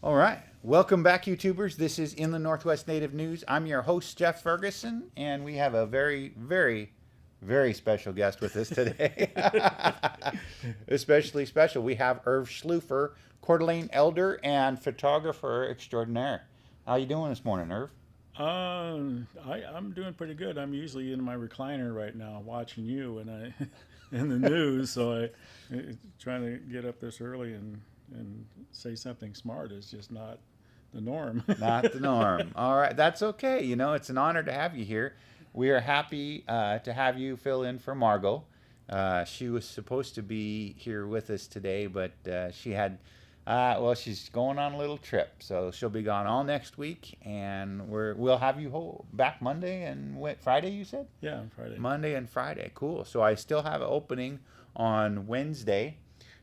All right. Welcome back, YouTubers. This is In the Northwest Native News. I'm your host, Jeff Ferguson, and we have a very, very, very special guest with us today. Especially special. We have Erv Schleufer, Coeur d'Alene Elder and photographer extraordinaire. How you doing this morning, Erv? I'm doing pretty good. I'm usually in my recliner right now watching you and I in the news, so trying to get up this early and say something smart is just not the norm. Not the norm. All right. That's okay. You know, it's an honor to have you here. We are happy to have you fill in for Margot. She was supposed to be here with us today, but she had, well, she's going on a little trip, so she'll be gone all next week, and we'll have you back Monday and Friday. You said Yeah, Friday. Monday and Friday. Cool. So I still have an opening on Wednesday.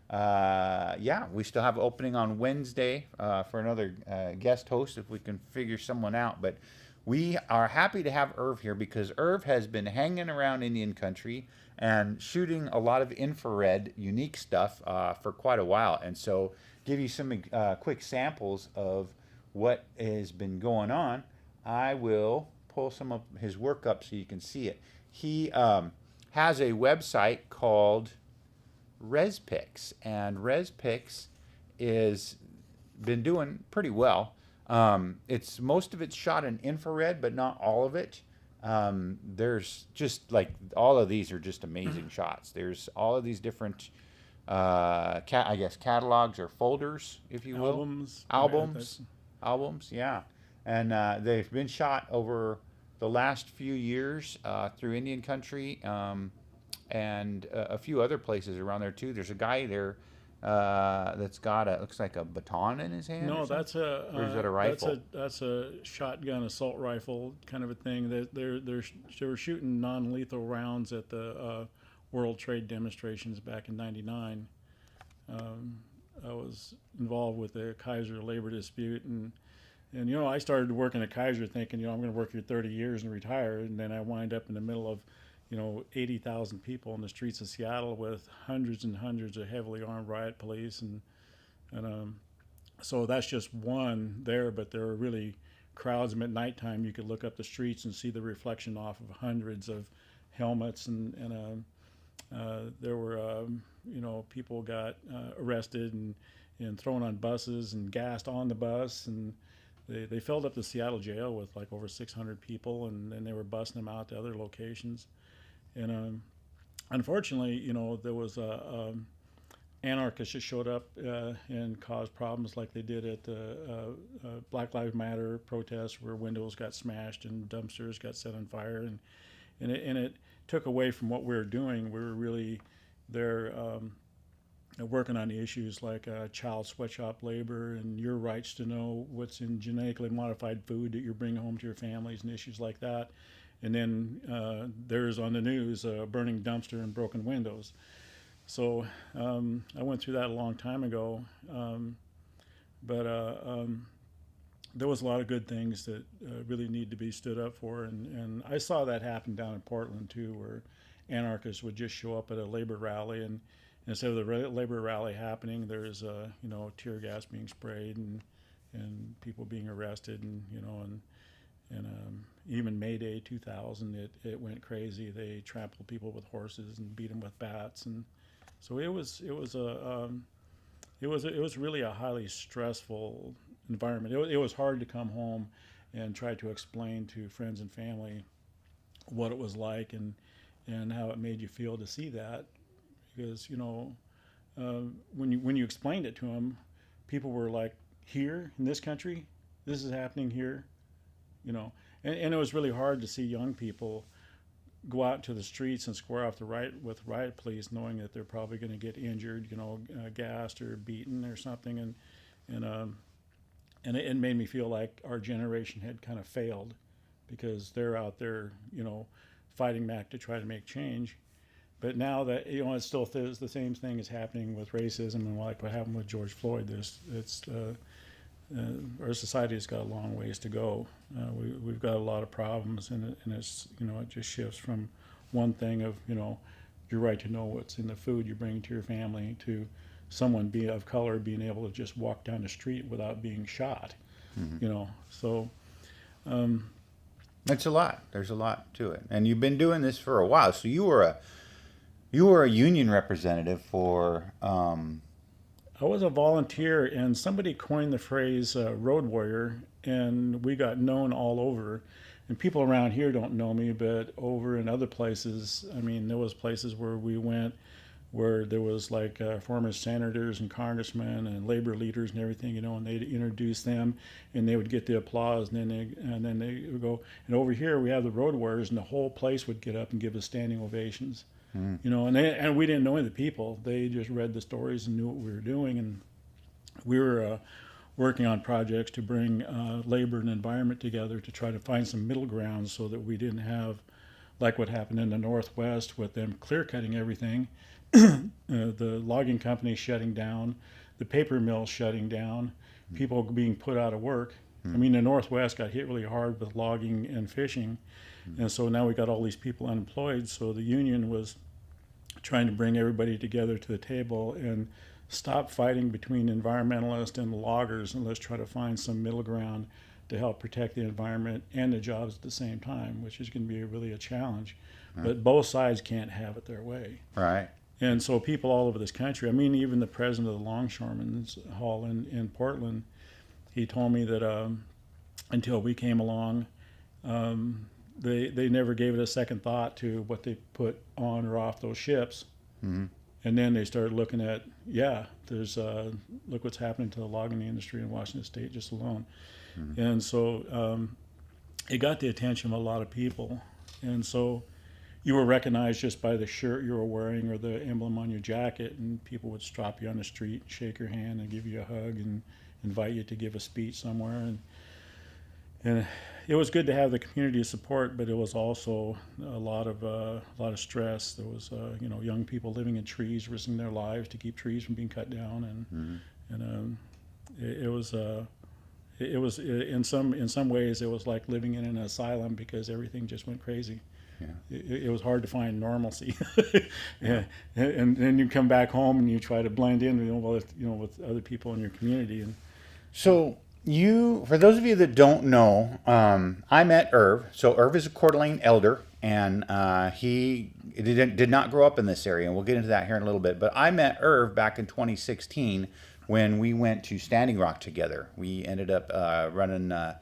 Yeah, we still have an opening on Wednesday for another guest host if we can figure someone out. But we are happy to have Erv here because Erv has been hanging around Indian country and shooting a lot of infrared unique stuff for quite a while. And so give you some quick samples of what has been going on. I will pull some of his work up so you can see it. He has a website called ResPix, and ResPix is been doing pretty well. It's most of it's shot in infrared, but not all of it. There's just like all of these are just amazing shots. There's all of these different, I guess catalogs or folders, if you will. Albums. Albums, yeah. And they've been shot over the last few years through Indian country. And a few other places around there too. There's a guy there that's got looks like a baton in his hand. No, or is that a rifle? That's a shotgun assault rifle kind of a thing. They were shooting non-lethal rounds at the World Trade demonstrations back in '99. I was involved with the Kaiser labor dispute, and I started working at Kaiser thinking I'm going to work here 30 years and retire, and then I wind up in the middle of 80,000 people in the streets of Seattle with hundreds and hundreds of heavily armed riot police, and so that's just one there, but there are really crowds. And at nighttime, you could look up the streets and see the reflection off of hundreds of helmets, and there were people got arrested and thrown on buses and gassed on the bus, and they filled up the Seattle jail with like over 600 people, and then they were busing them out to other locations. And unfortunately, there was a anarchists that showed up and caused problems like they did at the Black Lives Matter protests, where windows got smashed and dumpsters got set on fire, and it took away from what we were doing. We were really there working on issues like child sweatshop labor and your rights to know what's in genetically modified food that you're bringing home to your families and issues like that. And then there's on the news a burning dumpster and broken windows. So I went through that a long time ago, but there was a lot of good things that really need to be stood up for, and I saw that happen down in Portland too, where anarchists would just show up at a labor rally, and instead of the labor rally happening, there's tear gas being sprayed and people being arrested, and even May Day 2000, it went crazy. They trampled people with horses and beat them with bats, and so it was really a highly stressful environment. It was hard to come home and try to explain to friends and family what it was like and how it made you feel to see that, because when you explained it to them, people were like, here in this country, this is happening here. And it was really hard to see young people go out to the streets and square off with riot police, knowing that they're probably going to get injured, gassed or beaten or something, and it made me feel like our generation had kind of failed, because they're out there, fighting back to try to make change. But now that it's still the same thing is happening with racism, and like what happened with George Floyd. Our society has got a long ways to go. We've got a lot of problems, and it's it just shifts from one thing of your right to know what's in the food you bring to your family to someone of color being able to just walk down the street without being shot. You know, so it's a lot. There's a lot to it, and you've been doing this for a while. So you were a union representative for. I was a volunteer, and somebody coined the phrase road warrior, and we got known all over. And people around here don't know me, but over in other places, I mean, there was places where we went where there was like former senators and congressmen and labor leaders and everything, you know, and they'd introduce them, and they would get the applause, and then they would go. And over here we have the road warriors, and the whole place would get up and give us standing ovations. You know, and we didn't know any of the people. They just read the stories and knew what we were doing, and we were working on projects to bring labor and environment together to try to find some middle ground so that we didn't have like what happened in the Northwest with them clear cutting everything, the logging company shutting down, the paper mill shutting down, people being put out of work. I mean, the Northwest got hit really hard with logging and fishing, and so now we got all these people unemployed. So the union was trying to bring everybody together to the table and stop fighting between environmentalists and loggers, and let's try to find some middle ground to help protect the environment and the jobs at the same time, which is going to be really a challenge. But both sides can't have it their way. Right. And so people all over this country, I mean, even the president of the Longshoremen's Hall in Portland, he told me that until we came along, they never gave it a second thought to what they put on or off those ships. And then they started looking at, there's look what's happening to the logging industry in Washington State just alone. And so it got the attention of a lot of people. And so you were recognized just by the shirt you were wearing or the emblem on your jacket, and people would stop you on the street, shake your hand, and give you a hug and invite you to give a speech somewhere. And it was good to have the community support, but it was also a lot of stress. There was young people living in trees, risking their lives to keep trees from being cut down, and it was in some ways it was like living in an asylum because everything just went crazy. It was hard to find normalcy. And then you come back home and you try to blend in, with other people in your community. And so for those of you that don't know, I met Erv. So Erv is a Coeur d'Alene elder, and he did not grow up in this area, and we'll get into that here in a little bit. But I met Erv back in 2016 when we went to Standing Rock together. We ended up running a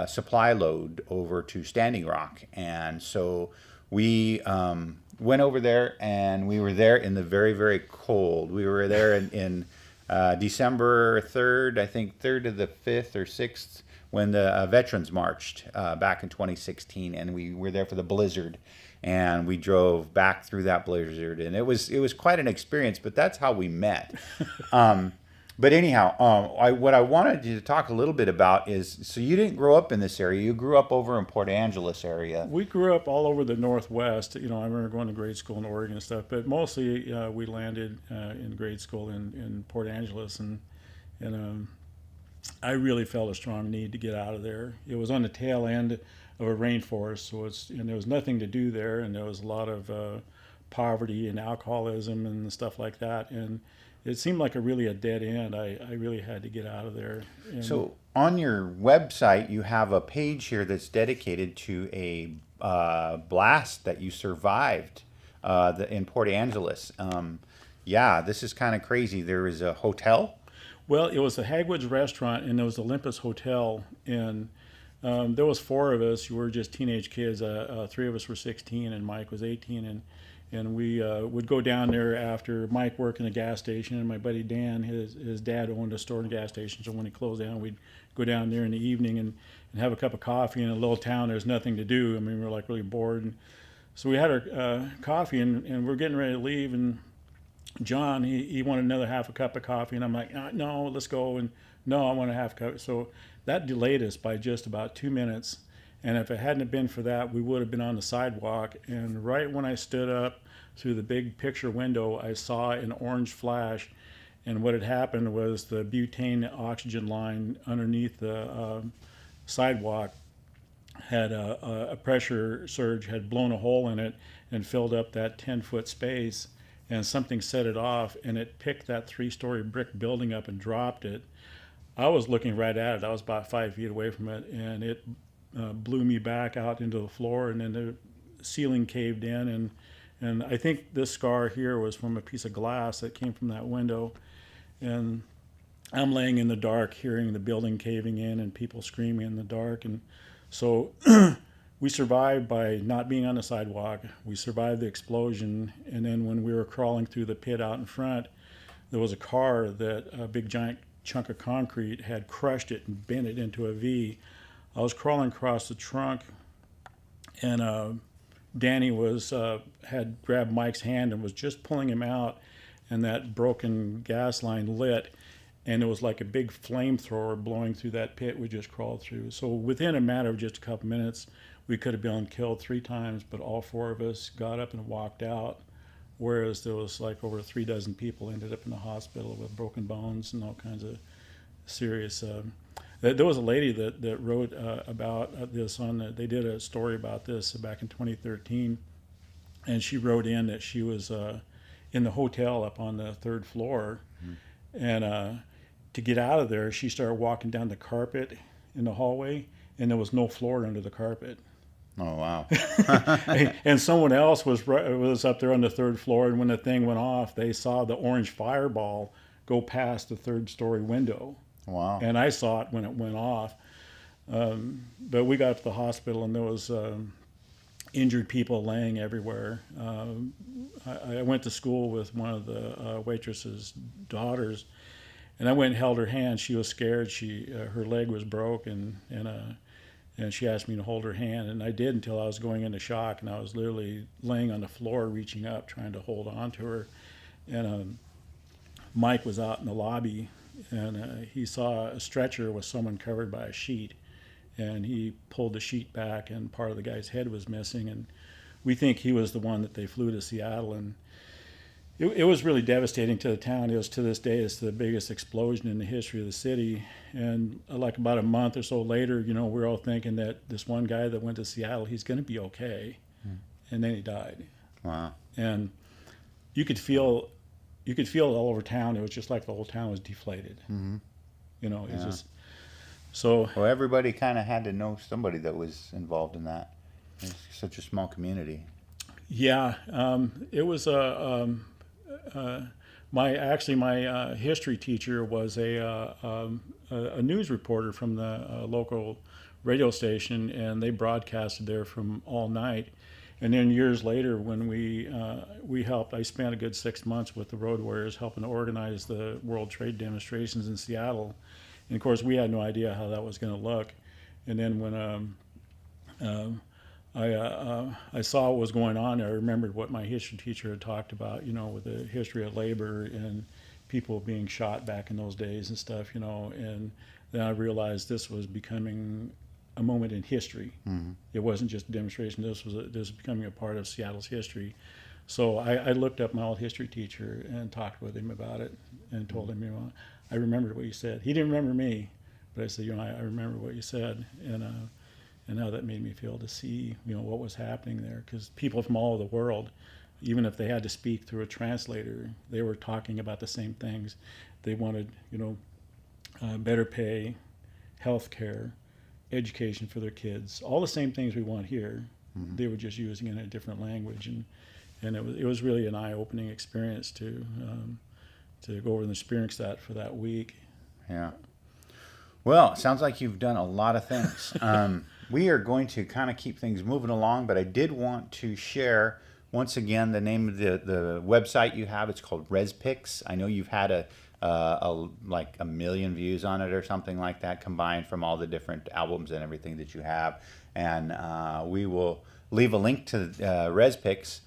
supply load over to Standing Rock, and so we went over there, and we were there in the very, very cold. We were there in December 3rd, I think 3rd to the 5th or 6th, when the Veterans marched back in 2016, and we were there for the blizzard, and we drove back through that blizzard, and it was quite an experience. But that's how we met. But anyhow, what I wanted you to talk a little bit about is, so you didn't grow up in this area. You grew up over in Port Angeles area. We grew up all over the Northwest. I remember going to grade school in Oregon and stuff, but mostly we landed in grade school in Port Angeles, and I really felt a strong need to get out of there. It was on the tail end of a rainforest, so there was nothing to do there, and there was a lot of poverty and alcoholism and stuff like that, and it seemed like a dead end. I really had to get out of there. So on your website, you have a page here that's dedicated to a blast that you survived in Port Angeles. This is kind of crazy. There was a hotel. Well, it was the Hagwood's restaurant, and there was the Olympus Hotel, and there was 4 of us. We were just teenage kids. 3 of us were 16, and Mike was 18, and we would go down there after Mike worked in a gas station, and my buddy Dan, his dad owned a store and gas station, so when he closed down, we'd go down there in the evening and have a cup of coffee. In a little town, there's nothing to do. I mean, we were like really bored. And so we had our coffee, and we're getting ready to leave, and John, he wanted another half a cup of coffee, and I'm like, no, let's go. And no, I want a half cup. So that delayed us by just about 2 minutes. And if it hadn't been for that, we would have been on the sidewalk. And right when I stood up through the big picture window, I saw an orange flash. And what had happened was the butane oxygen line underneath the sidewalk had a pressure surge, had blown a hole in it and filled up that 10-foot space. and something set it off, and it picked that 3-story brick building up and dropped it. I was looking right at it. I was about 5 feet away from it, and it blew me back out into the floor, and then the ceiling caved in, and I think this scar here was from a piece of glass that came from that window. And I'm laying in the dark, hearing the building caving in and people screaming in the dark. And so we survived by not being on the sidewalk. We survived the explosion. And then when we were crawling through the pit out in front, there was a car that a big giant chunk of concrete had crushed it and bent it into a V. I was crawling across the trunk, and Danny had grabbed Mike's hand and was just pulling him out, and that broken gas line lit, and it was like a big flamethrower blowing through that pit we just crawled through. So within a matter of just a couple minutes, we could have been killed 3 times, but all 4 of us got up and walked out, whereas there was like over 3 dozen people ended up in the hospital with broken bones and all kinds of serious. There was a lady that wrote about this they did a story about this back in 2013, and she wrote in that she was in the hotel up on the 3rd floor, and to get out of there, she started walking down the carpet in the hallway, and there was no floor under the carpet. Oh, wow. And someone else was up there on the 3rd floor, and when the thing went off, they saw the orange fireball go past the 3rd-story window. Wow. And I saw it when it went off. But we got to the hospital, and there was injured people laying everywhere. I went to school with one of the waitress's daughters, and I went and held her hand. She was scared. Her leg was broke, and she asked me to hold her hand, and I did until I was going into shock, and I was literally laying on the floor, reaching up, trying to hold on to her. And Mike was out in the lobby, and he saw a stretcher with someone covered by a sheet, and he pulled the sheet back, and part of the guy's head was missing, and we think he was the one that they flew to Seattle. And it was really devastating to the town. It was, to this day, it's the biggest explosion in the history of the city. And like about a month or so later, we're all thinking that this one guy that went to Seattle, he's going to be okay. And then he died. Wow. And you could feel it all over town. It was just like the whole town was deflated. It's just so. Well, everybody kind of had to know somebody that was involved in that. It's such a small community. Yeah, it was my history teacher was a news reporter from the local radio station, and they broadcasted there from all night. And then years later, when we helped, I spent a good 6 months with the Road Warriors helping to organize the World Trade demonstrations in Seattle. And of course, we had no idea how that was going to look. And then when I saw what was going on, I remembered what my history teacher had talked about, with the history of labor and people being shot back in those days and stuff, and then I realized this was becoming a moment in history. It wasn't just a demonstration. This was becoming a part of Seattle's history. So I looked up my old history teacher and talked with him about it and told him, I remembered what you said. He didn't remember me, but I said, I remember what you said, and now that made me feel to see, what was happening there, because people from all over the world, even if they had to speak through a translator, they were talking about the same things. They wanted, better pay, health care, education for their kids, all the same things we want here. They were just using it in a different language, and it was really an eye-opening experience to go over and experience that for that week. Yeah. Well, it sounds like you've done a lot of things. We are going to kind of keep things moving along, but I did want to share once again the name of the website you have. It's called ResPix. I know you've had like 1 million views on it or something like that, combined from all the different albums and everything that you have. And we will leave a link to ResPix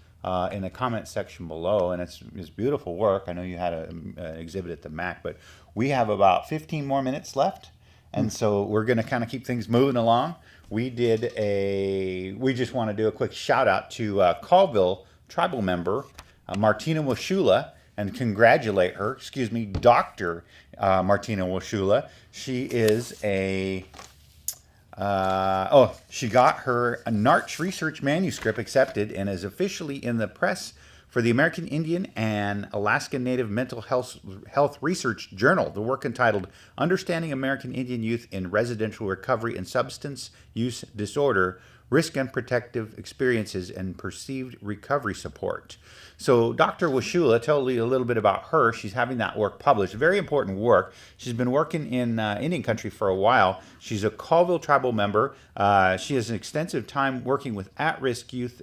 in the comment section below, and it's beautiful work. I know you had an exhibit at the MAC, but we have about 15 more minutes left, and so we're going to kind of keep things moving along. We just want to do a quick shout out to Colville tribal member Martina Whelshula, and congratulate her. Dr. Martina Whelshula. She is she got her NARCH research manuscript accepted and is officially in the press for the American Indian and Alaska Native Mental Health Research Journal. The work entitled Understanding American Indian Youth in Residential Recovery and Substance Use Disorder, Risk and Protective Experiences and Perceived Recovery Support. So Dr. Whelshula, tell you a little bit about her. She's having that work published. Very important work. She's been working in Indian country for a while. She's a Colville tribal member. She has an extensive time working with at-risk youth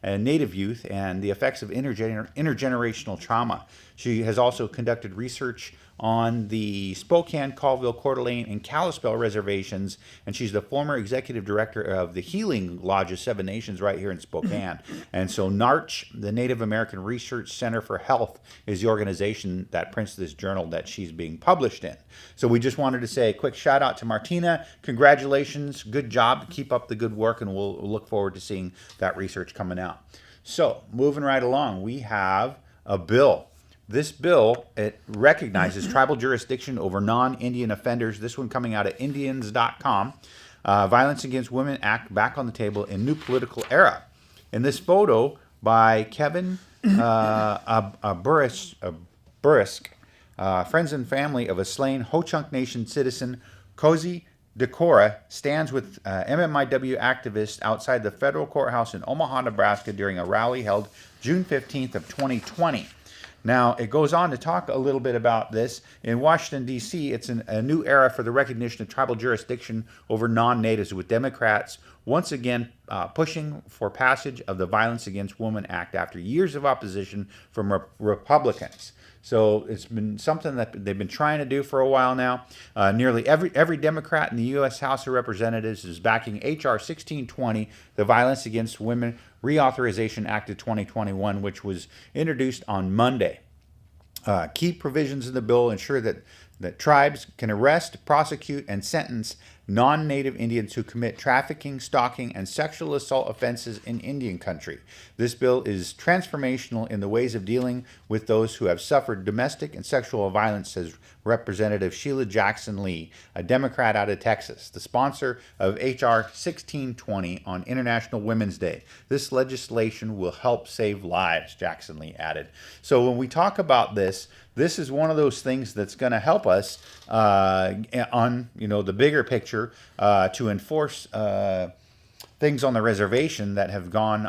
and Native youth and the effects of intergenerational trauma. She has also conducted research on the Spokane, Colville, Coeur d'Alene, and Kalispel reservations, and she's the former executive director of the Healing Lodge of Seven Nations right here in Spokane. And so NARCH, the Native American Research Center for Health, is the organization that prints this journal that she's being published in. So we just wanted to say a quick shout out to Martina. Congratulations, good job, keep up the good work, and we'll look forward to seeing that research coming out. So moving right along, we have a bill. This bill, it recognizes tribal jurisdiction over non-Indian offenders. This one coming out of Indians.com. Violence Against Women Act back on the table in new political era. In this photo by Kevin Burrisk, friends and family of a slain Ho-Chunk Nation citizen, Cozy Decora, stands with MMIW activists outside the federal courthouse in Omaha, Nebraska during a rally held June 15th of 2020. Now, it goes on to talk a little bit about this. In Washington, D.C., it's a new era for the recognition of tribal jurisdiction over non-natives, with Democrats once again pushing for passage of the Violence Against Women Act after years of opposition from Republicans. So it's been something that they've been trying to do for a while now. Nearly every Democrat in the U.S. House of Representatives is backing H.R. 1620, the Violence Against Women Reauthorization Act of 2021, which was introduced on Monday. Key provisions in the bill ensure that tribes can arrest, prosecute, and sentence non-native Indians who commit trafficking, stalking, and sexual assault offenses in Indian country. This bill is transformational in the ways of dealing with those who have suffered domestic and sexual violence, says Representative Sheila Jackson Lee, a Democrat out of Texas, the sponsor of H.R. 1620 on International Women's Day. This legislation will help save lives, Jackson Lee added. So when we talk about this is one of those things that's going to help us on the bigger picture to enforce things on the reservation that have gone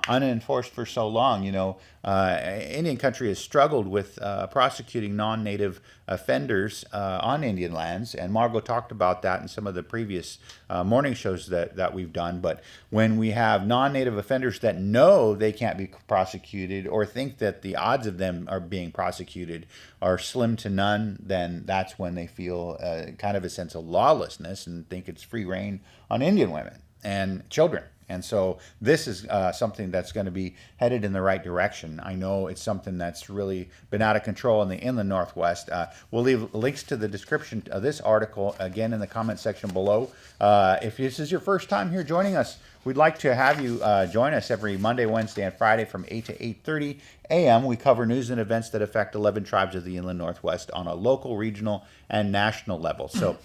unenforced for so long. Indian country has struggled with prosecuting non-native offenders on Indian lands, and Margot talked about that in some of the previous morning shows that we've done. But when we have non-native offenders that know they can't be prosecuted or think that the odds of them are being prosecuted are slim to none, then that's when they feel kind of a sense of lawlessness and think it's free reign on Indian women and children. And so this is something that's going to be headed in the right direction. I know it's something that's really been out of control in the inland Northwest. We'll leave links to the description of this article again in the comment section below. If this is your first time here joining us, we'd like to have you join us every Monday, Wednesday, and Friday from 8 to 8:30 a.m. We cover news and events that affect 11 tribes of the inland Northwest on a local, regional, and national level. So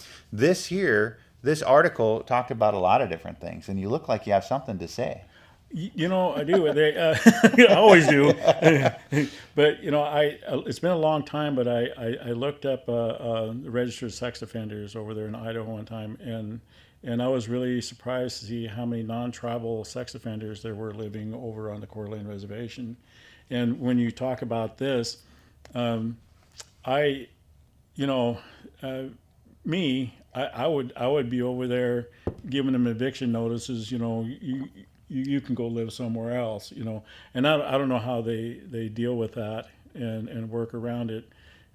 this article talked about a lot of different things, and you look like you have something to say. I do. I always do. But it's been a long time. But I looked up registered sex offenders over there in Idaho one time, and I was really surprised to see how many non-tribal sex offenders there were living over on the Coeur d'Alene reservation. And when you talk about this, I would be over there giving them eviction notices. You can go live somewhere else. And I don't know how they deal with that and work around it.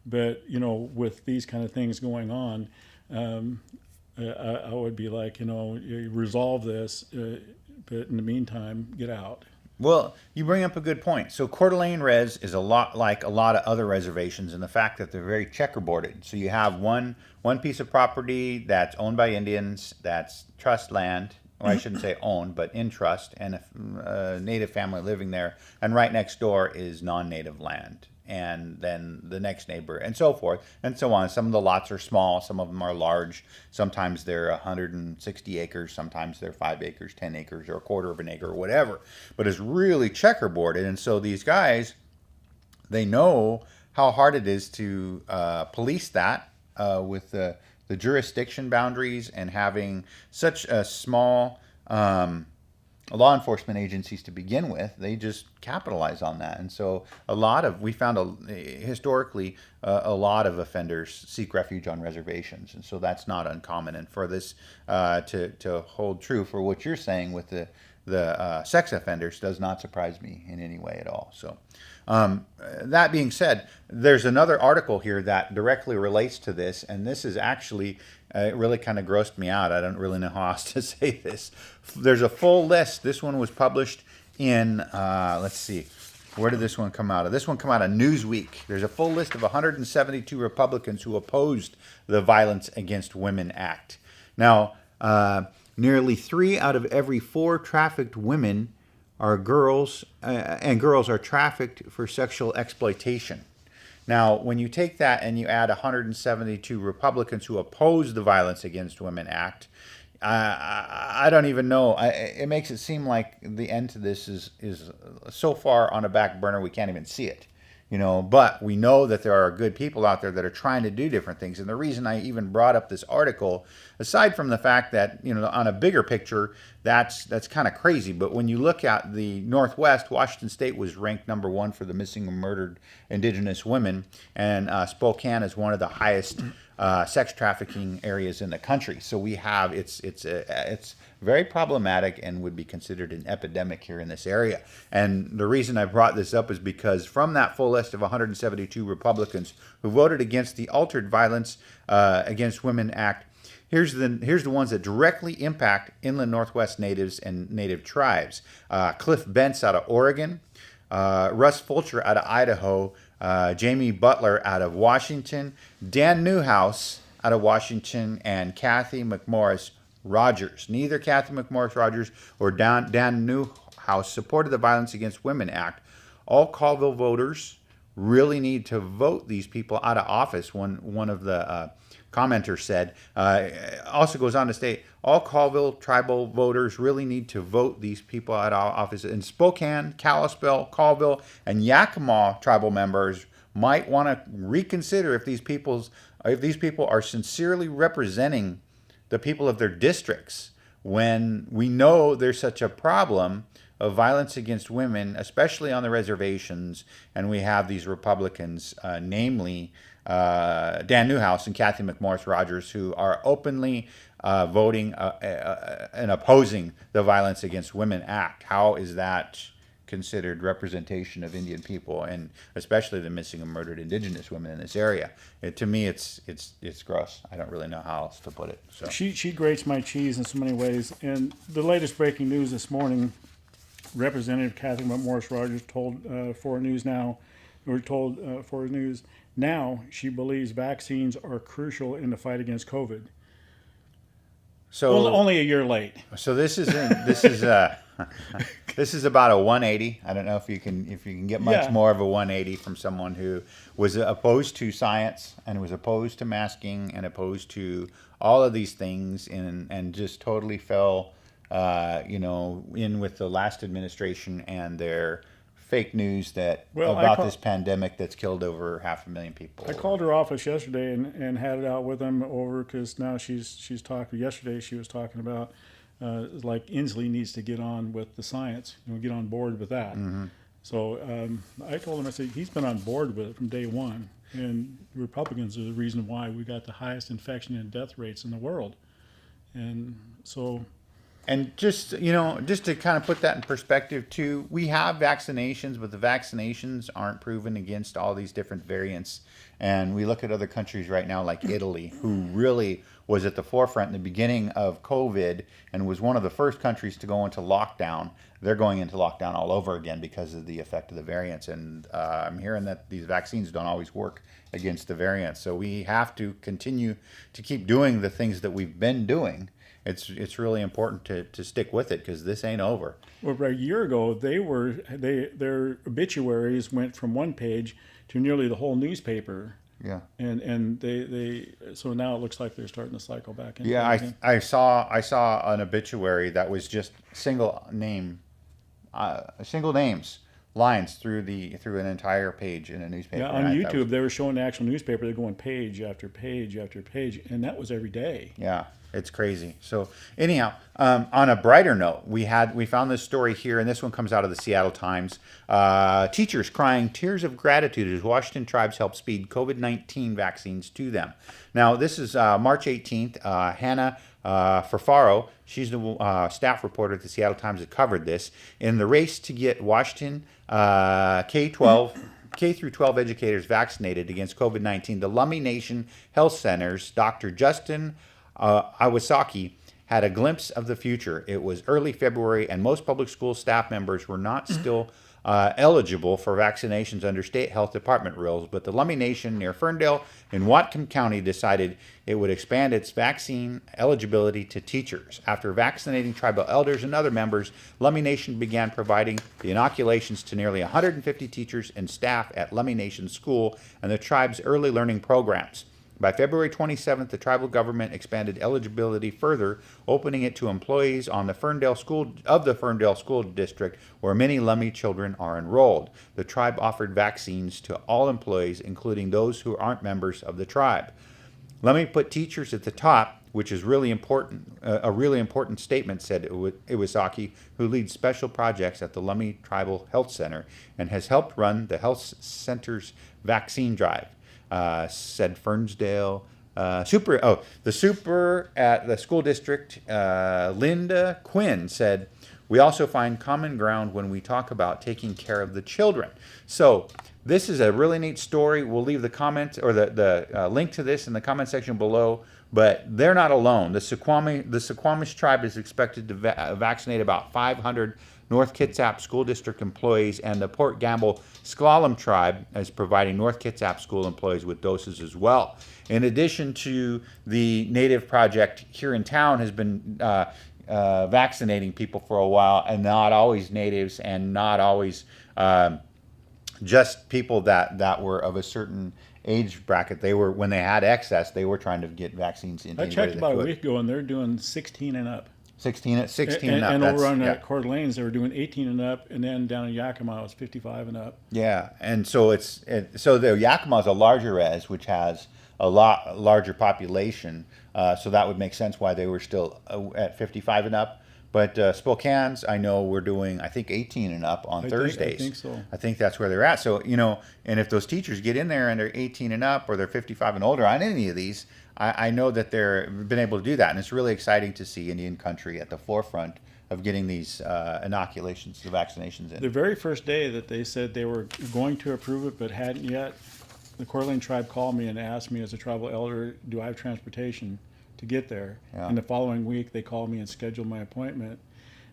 But with these kind of things going on, I would be like, resolve this, but in the meantime, get out. Well, you bring up a good point. So Coeur d'Alene Res is a lot like a lot of other reservations in the fact that they're very checkerboarded. So you have one piece of property that's owned by Indians, that's trust land, or I shouldn't say owned, but in trust, and a native family living there. And right next door is non-native land. and then the next neighbor, and so forth and so on. Some of the lots are small, some of them are large. Sometimes they're 160 acres, sometimes they're 5 acres, 10 acres, or a quarter of an acre, or whatever. But it's really checkerboarded, and so these guys, they know how hard it is to police that with the jurisdiction boundaries and having such a small law enforcement agencies to begin with. They just capitalize on that. And so we found historically a lot of offenders seek refuge on reservations. And so that's not uncommon. And for this to hold true for what you're saying with the sex offenders does not surprise me in any way at all. So that being said, there's another article here that directly relates to this, and this is actually, it really kind of grossed me out. I don't really know how else to say this. There's a full list. This one was published in, let's see, where did this one come out of? This one come out of Newsweek. There's a full list of 172 Republicans who opposed the Violence Against Women Act. Now, nearly 3 out of every 4 trafficked women are girls, and girls are trafficked for sexual exploitation. Now, when you take that and you add 172 Republicans who oppose the Violence Against Women Act, I don't even know. It makes it seem like the end to this is so far on a back burner we can't even see it. But we know that there are good people out there that are trying to do different things. And the reason I even brought up this article, aside from the fact that, on a bigger picture, that's kind of crazy. But when you look at the Northwest, Washington State was ranked number 1 for the missing and murdered Indigenous women. And Spokane is one of the highest sex trafficking areas in the country. So we have, it's very problematic and would be considered an epidemic here in this area. And the reason I brought this up is because from that full list of 172 Republicans who voted against the Altered Violence Against Women Act, here's the ones that directly impact inland Northwest natives and native tribes. Cliff Bentz out of Oregon, Russ Fulcher out of Idaho, Jamie Butler out of Washington, Dan Newhouse out of Washington, and Kathy McMorris Rogers. Neither Kathy McMorris Rogers or Dan Newhouse supported the Violence Against Women Act. All Colville voters really need to vote these people out of office, one of the commenters said. Also goes on to state, all Colville tribal voters really need to vote these people out of office. In Spokane, Kalispel, Colville, and Yakama tribal members might want to reconsider if these people are sincerely representing the people of their districts, when we know there's such a problem of violence against women, especially on the reservations, and we have these Republicans, namely Dan Newhouse and Kathy McMorris Rogers, who are openly voting and opposing the Violence Against Women Act. How is that considered representation of Indian people, and especially the missing and murdered Indigenous women in this area? To me, it's gross. I don't really know how else to put it. So she grates my cheese in so many ways. And the latest breaking news this morning, Representative Kathy McMorris Rogers told Four News Now she believes vaccines are crucial in the fight against COVID. So only a year late. So this is this is about a 180. I don't know if you can get much more of a 180 from someone who was opposed to science and was opposed to masking and opposed to all of these things, and just totally fell in with the last administration and their fake news about this pandemic that's killed over 500,000 people. I called her office yesterday and had it out with them over, because now she's talking. Yesterday she was talking about like Inslee needs to get on with the science, get on board with that. Mm-hmm. So I told him, I said, he's been on board with it from day one, and Republicans are the reason why we got the highest infection and death rates in the world. And so, and just to kind of put that in perspective too, we have vaccinations, but the vaccinations aren't proven against all these different variants. And we look at other countries right now, like Italy, who really was at the forefront in the beginning of COVID and was one of the first countries to go into lockdown. They're going into lockdown all over again because of the effect of the variants. And I'm hearing that these vaccines don't always work against the variants. So we have to continue to keep doing the things that we've been doing. It's really important to stick with it, because this ain't over. Well, a year ago, their obituaries went from one page to nearly the whole newspaper. Yeah. And they so now it looks like they're starting to cycle back in. Yeah, I saw an obituary that was just single names lines through an entire page in a newspaper. Yeah, on YouTube they were showing the actual newspaper. They're going page after page after page, and that was every day. Yeah, it's crazy. So anyhow, on a brighter note, we found this story here, and this one comes out of the Seattle Times. Teachers crying tears of gratitude as Washington tribes help speed COVID-19 vaccines to them. Now, this is March 18th. Hannah Farfaro, she's the staff reporter at the Seattle Times that covered this. In the race to get Washington K through 12 educators vaccinated against COVID-19, the Lummi Nation Health Center's Dr. Justin Iwasaki had a glimpse of the future. It was early February, and most public school staff members were not still eligible for vaccinations under state health department rules, but the Lummi Nation near Ferndale in Whatcom County decided it would expand its vaccine eligibility to teachers. After vaccinating tribal elders and other members, Lummi Nation began providing the inoculations to nearly 150 teachers and staff at Lummi Nation School and the tribe's early learning programs. By February 27th, the tribal government expanded eligibility further, opening it to employees on the Ferndale School District, where many Lummi children are enrolled. The tribe offered vaccines to all employees, including those who aren't members of the tribe. Lummi put teachers at the top, which is really important. A really important statement, said Iwasaki, who leads special projects at the Lummi Tribal Health Center and has helped run the health center's vaccine drive. Said Fernsdale. The super at the school district, Linda Quinn, said, "We also find common ground when we talk about taking care of the children." So this is a really neat story. We'll leave the comment or the link to this in the comment section below. But they're not alone. The Suquamish tribe is expected to vaccinate about 500 North Kitsap School District employees, and the Port Gamble Sklallam tribe is providing North Kitsap school employees with doses as well. In addition to the Native Project here in town has been vaccinating people for a while, and not always natives and not always just people that were of a certain age bracket. They were, when they had excess, they were trying to get vaccines in. I checked about a week ago, and they're doing 16 and up. 16 and up. And over on Coeur d'Alene's, they were doing 18 and up, and then down in Yakama, it was 55 and up. Yeah, and so so the Yakama is a larger res, which has a lot larger population. So that would make sense why they were still at 55 and up. But Spokane's, I know we're doing, I think, 18 and up on Thursdays. I think so. I think that's where they're at. So, and if those teachers get in there and they're 18 and up, or they're 55 and older on any of these, I know that they've been able to do that. And it's really exciting to see Indian country at the forefront of getting these inoculations, the vaccinations in. The very first day that they said they were going to approve it but hadn't yet, the Coeur d'Alene tribe called me and asked me as a tribal elder, do I have transportation to get there? Yeah. And the following week they called me and scheduled my appointment.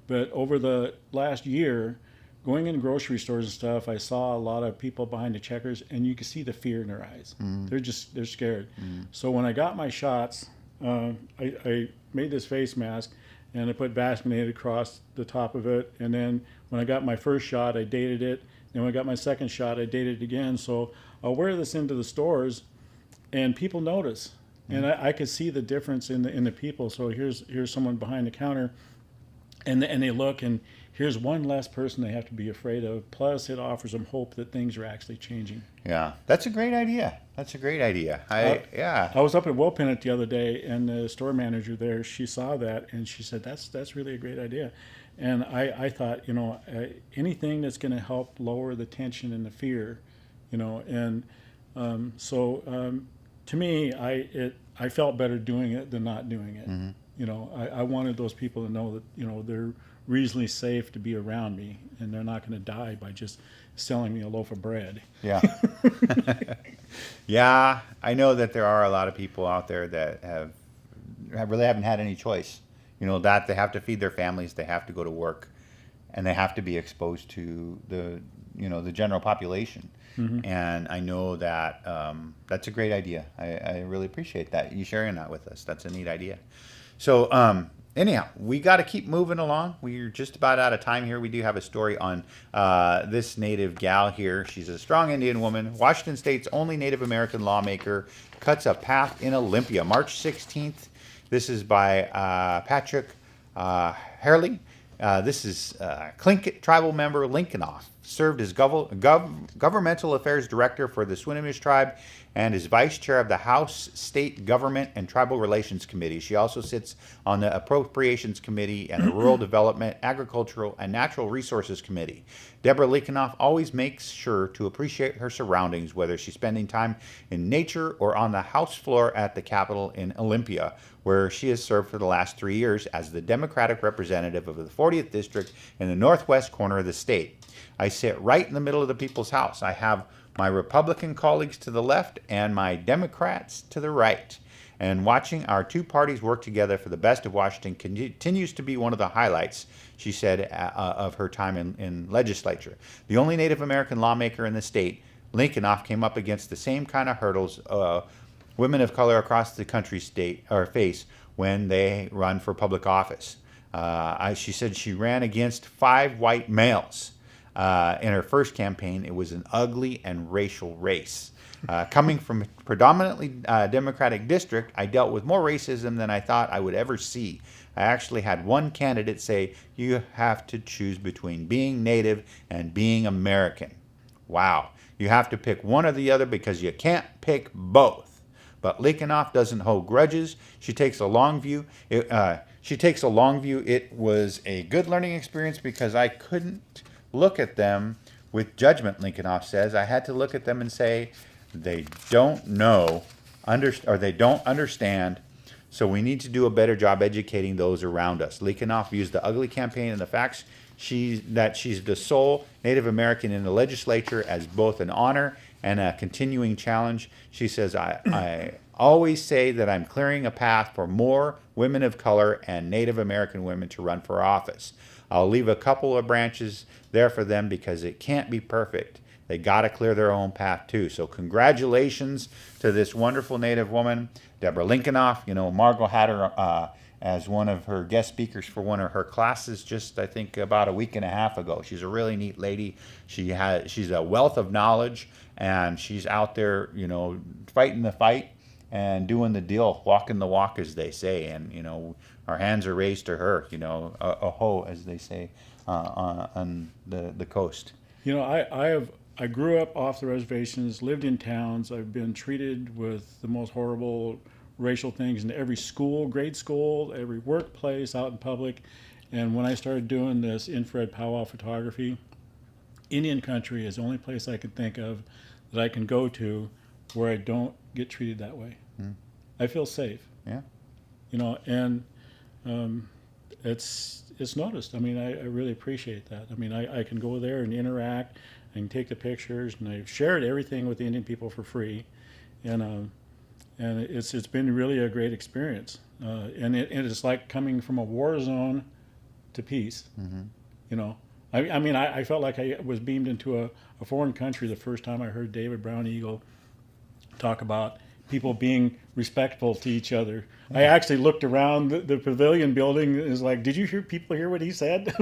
But over the last year, going in grocery stores and stuff, I saw a lot of people behind the checkers, and you could see the fear in their eyes. They're scared. So when I got my shots, I made this face mask and I put vaccinated across the top of it. And then when I got my first shot, I dated it. And when I got my second shot, I dated it again. So I'll wear this into the stores, and people notice. And I could see the difference in the people. So here's someone behind the counter, and they look, and here's one less person they have to be afraid of. Plus, it offers them hope that things are actually changing. Yeah, that's a great idea. I was up at Wilpinit the other day, and the store manager there, she saw that, and she said, "That's really a great idea." And I thought, anything that's going to help lower the tension and the fear, and to me, I felt better doing it than not doing it. I wanted those people to know that they're reasonably safe to be around me, and they're not going to die by just selling me a loaf of bread. Yeah. Yeah, I know that there are a lot of people out there that really haven't had any choice. That they have to feed their families, they have to go to work, and they have to be exposed to the general population. And I know that that's a great idea. I really appreciate that, you sharing that with us. That's a neat idea. So anyhow, we got to keep moving along. We're just about out of time here. We do have a story on this Native gal here. She's a strong Indian woman. Washington State's only Native American lawmaker cuts a path in Olympia. March 16th. This is by Patrick Harley. This is Tlingit tribal member Lincolnoff. Served as governmental affairs director for the Swinomish tribe and is vice chair of the House State Government and Tribal Relations Committee. She also sits on the Appropriations Committee and the Rural Development, Agricultural, and Natural Resources Committee. Deborah Lincolnoff always makes sure to appreciate her surroundings, whether she's spending time in nature or on the House floor at the Capitol in Olympia, where she has served for the last 3 years as the Democratic representative of the 40th District in the northwest corner of the state. I sit right in the middle of the people's house. I have my Republican colleagues to the left and my Democrats to the right. And watching our two parties work together for the best of Washington continues to be one of the highlights, she said, of her time in legislature. The only Native American lawmaker in the state, Lincolnoff came up against the same kind of hurdles women of color across the country face when they run for public office. She said she ran against 5 white males. In her first campaign. It was an ugly and racial race. Coming from a predominantly Democratic district, I dealt with more racism than I thought I would ever see. I actually had one candidate say, "You have to choose between being Native and being American." Wow. You have to pick one or the other because you can't pick both. But Lincolnoff doesn't hold grudges. She takes a long view. It was a good learning experience because I couldn't look at them with judgment, Lincolnoff says. I had to look at them and say, they don't know, or they don't understand, so we need to do a better job educating those around us. Lincolnoff views the ugly campaign and the facts that she's the sole Native American in the legislature as both an honor and a continuing challenge. She says, I always say that I'm clearing a path for more women of color and Native American women to run for office. I'll leave a couple of branches there for them because it can't be perfect. They got to clear their own path too. So congratulations to this wonderful Native woman, Deborah Lincolnoff. You know, Margot had her as one of her guest speakers for one of her classes just, I think, about a week and a half ago. She's a really neat lady. She's a wealth of knowledge, and she's out there, you know, fighting the fight and doing the deal, walking the walk, as they say. And, you know, our hands are raised to her, you know, aho, as they say on the coast. You know, I grew up off the reservations, lived in towns. I've been treated with the most horrible racial things in every school, grade school, every workplace, out in public. And when I started doing this infrared powwow photography, Indian country is the only place I can think of that I can go to where I don't get treated that way. I feel safe. Yeah. You know, and it's noticed. I mean, I really appreciate that. I mean, I can go there and interact and take the pictures, and I've shared everything with the Indian people for free, and it's been really a great experience. And it's like coming from a war zone to peace. Mm-hmm. You know, I mean, I felt like I was beamed into a foreign country the first time I heard David Brown Eagle talk about people being respectful to each other. I actually looked around the pavilion building and was like, did you hear what he said?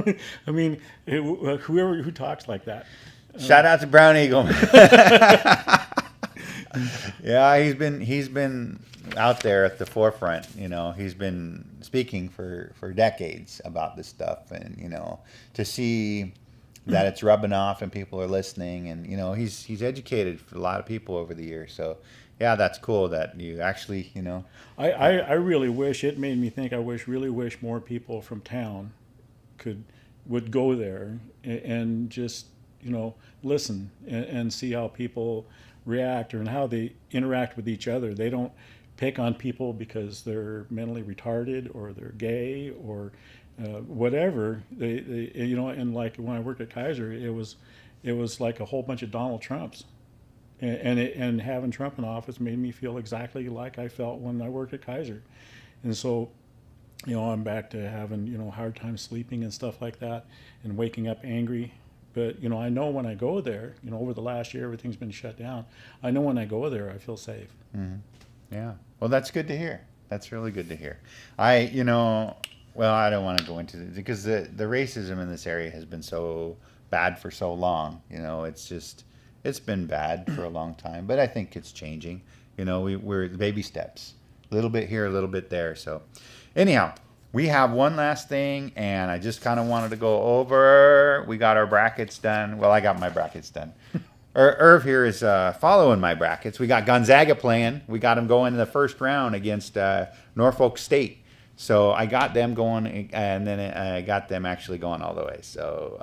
I mean, whoever who talks like that. Shout out to Brown Eagle. Yeah, he's been out there at the forefront. You know, he's been speaking for decades about this stuff, and you know, to see that it's rubbing off and people are listening, and you know, he's educated for a lot of people over the years. So yeah, that's cool that you actually, you know. I really wish, it made me think, really wish more people from town would go there and just, you know, listen and see how people react and how they interact with each other. They don't pick on people because they're mentally retarded or they're gay or whatever. They you know, and like when I worked at Kaiser, it was like a whole bunch of Donald Trumps. And having Trump in office made me feel exactly like I felt when I worked at Kaiser. And so, you know, I'm back to having, you know, hard time sleeping and stuff like that and waking up angry. But, you know, I know when I go there, you know, over the last year, everything's been shut down. I know when I go there, I feel safe. Mm-hmm. Yeah. Well, that's good to hear. That's really good to hear. You know, well, I don't want to go into it because the racism in this area has been so bad for so long. You know, it's been bad for a long time, but I think it's changing. You know, we're baby steps, a little bit here, a little bit there. So, anyhow, we have one last thing, and I just kind of wanted to go over. We got our brackets done. Well, I got my brackets done. Erv here is following my brackets. We got Gonzaga playing. We got them going in the first round against Norfolk State. So I got them going, and then I got them actually going all the way. So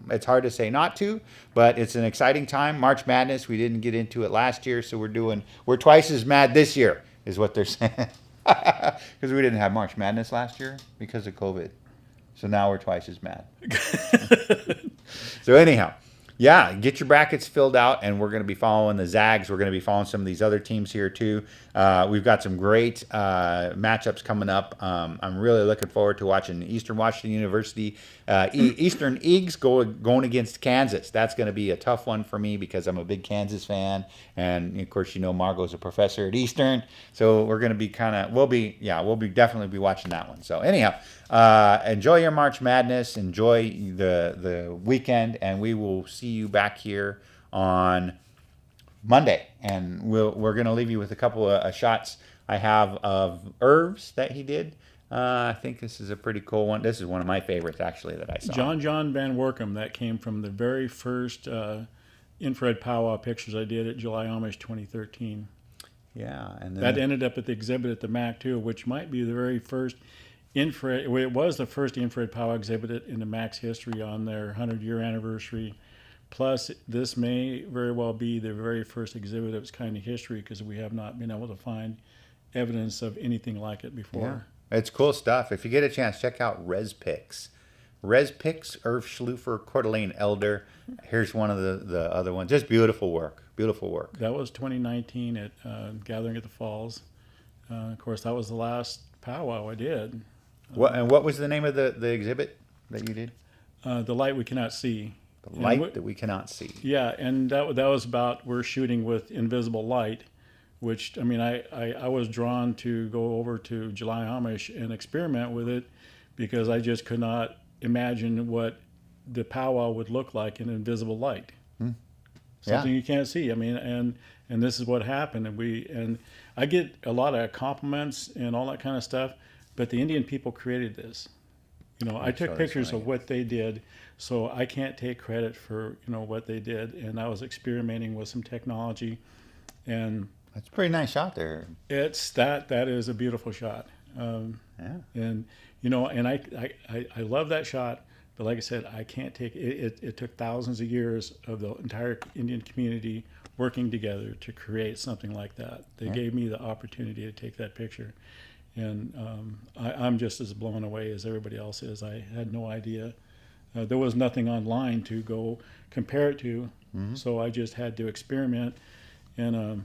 it's hard to say not to, but it's an exciting time. March Madness, we didn't get into it last year, so we're twice as mad this year, is what they're saying. Because we didn't have March Madness last year because of COVID. So now we're twice as mad. So anyhow, yeah, get your brackets filled out, and we're going to be following the Zags. We're going to be following some of these other teams here too. We've got some great matchups coming up. I'm really looking forward to watching Eastern Washington University, Eastern Eagles going against Kansas. That's going to be a tough one for me because I'm a big Kansas fan, and of course, you know, Margot's a professor at Eastern, so we're going to be we'll be definitely be watching that one. So anyhow, enjoy your March Madness, enjoy the weekend, and we will see you back here on Monday, and we're going to leave you with a couple of shots I have of Erv's that he did. I think this is a pretty cool one. This is one of my favorites, actually, that I saw. John Van Workum, that came from the very first infrared powwow pictures I did at July Amish 2013. Yeah, and then that ended up at the exhibit at the MAC too, which might be the very first infrared. It was the first infrared powwow exhibit in the MAC's history on their 100-year anniversary. Plus, this may very well be the very first exhibit of its kind in history because we have not been able to find evidence of anything like it before. Yeah, it's cool stuff. If you get a chance, check out ResPix. ResPix, Erv Schleufer, Coeur d'Alene Elder. Here's one of the other ones. Just beautiful work. Beautiful work. That was 2019 at Gathering at the Falls. Of course, that was the last powwow I did. What was the name of the exhibit that you did? The Light We Cannot See. The light that we cannot see. Yeah, and that was about we're shooting with invisible light, which, I mean, I was drawn to go over to July Amish and experiment with it because I just could not imagine what the powwow would look like in invisible light. Something you can't see. I mean, and this is what happened. And I get a lot of compliments and all that kind of stuff, but the Indian people created this. You know, I took pictures of what they did, so I can't take credit for, you know, what they did. And I was experimenting with some technology, and that's a pretty nice shot there. That is a beautiful shot. And you know, and I love that shot, but like I said, I can't take it. It took thousands of years of the entire Indian community working together to create something like that. They gave me the opportunity to take that picture. And I'm just as blown away as everybody else is. I had no idea. There was nothing online to go compare it to, so I just had to experiment. And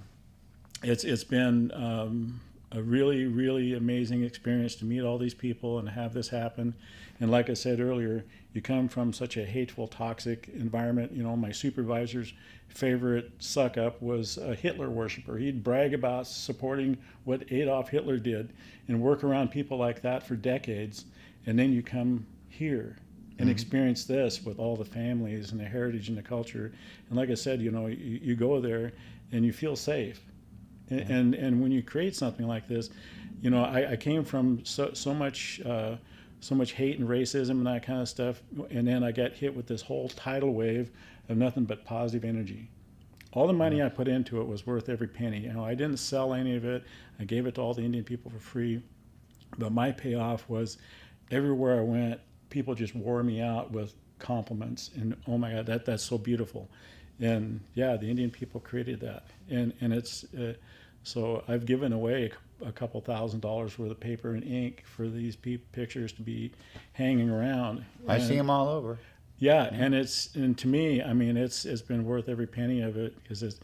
it's been a really, really amazing experience to meet all these people and have this happen. And like I said earlier, you come from such a hateful, toxic environment. You know, my supervisor's favorite suck-up was a Hitler worshiper. He'd brag about supporting what Adolf Hitler did and work around people like that for decades. And then you come here and experience this with all the families and the heritage and the culture. And like I said, you know, you go there and you feel safe. And when you create something like this, you know, I came from so much hate and racism and that kind of stuff, and then I got hit with this whole tidal wave of nothing but positive energy. All the money I put into it was worth every penny. You know, I didn't sell any of it. I gave it to all the Indian people for free. But my payoff was everywhere I went, people just wore me out with compliments and, oh my God, that's so beautiful. And yeah, the Indian people created that. And it's so I've given away a couple $1,000s worth of paper and ink for these pictures to be hanging around. I see them all over. Yeah, and to me, I mean, it's been worth every penny of it because it's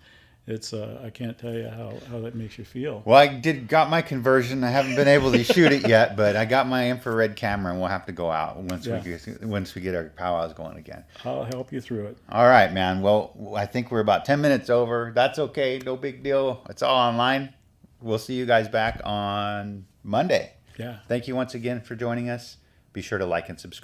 I can't tell you how that makes you feel. Well, I got my conversion. I haven't been able to shoot it yet, but I got my infrared camera, and we'll have to go out once we get our powwows going again. I'll help you through it. All right, man. Well, I think we're about 10 minutes over. That's okay. No big deal. It's all online. We'll see you guys back on Monday. Yeah. Thank you once again for joining us. Be sure to like and subscribe.